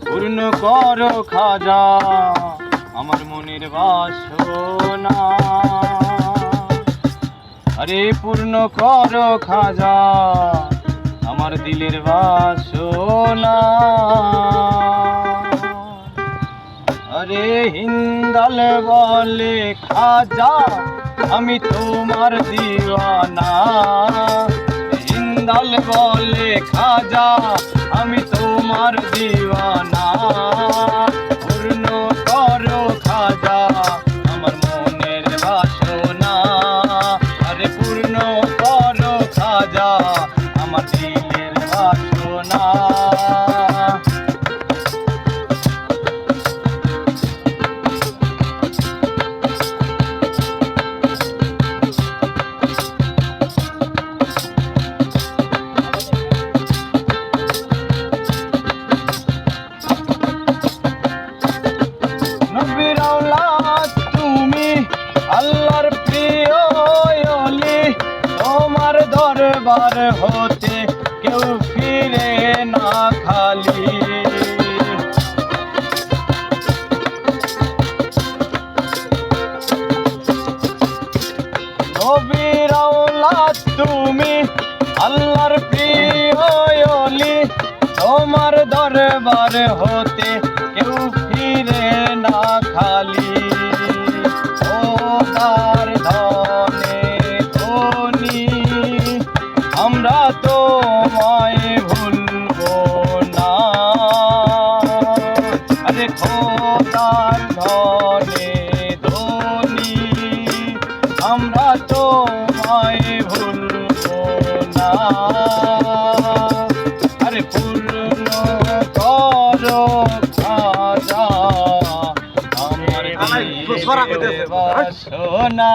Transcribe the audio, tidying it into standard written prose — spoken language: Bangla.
পূর্ণ করো খাজা আমার মনের বাসনা, আরে পূর্ণ করো খাজা আমার দিলের বাসনা। আরে হিন্দাল বলে খাজা আমি তোমার দিওয়ানা, হিন্দাল বলে খাজা আমি তোমার দিওয়ানা। পূর্ণ করো খাজা আমার মনের বাসনা, আরে পূর্ণ করো খাজা আমার দিলের বাসনা। তুমি আল্লাহর প্রিয় ওলি, তোমার দরবার হতে কেউ ফিরে না খালি। নবীর আওলাদ তুমি আল্লাহর প্রিয় ওলি, তোমার দরবার হতে কেউ ফিরে না খালি। খোদার ধনে ধনী আমরা তোমায় ভুলবো না, আরে খোদার ধনে ধনী আমরা তোমায় ভুলবো না। আরে পূর্ণ করো খাজা আমার দিলের বাসনা।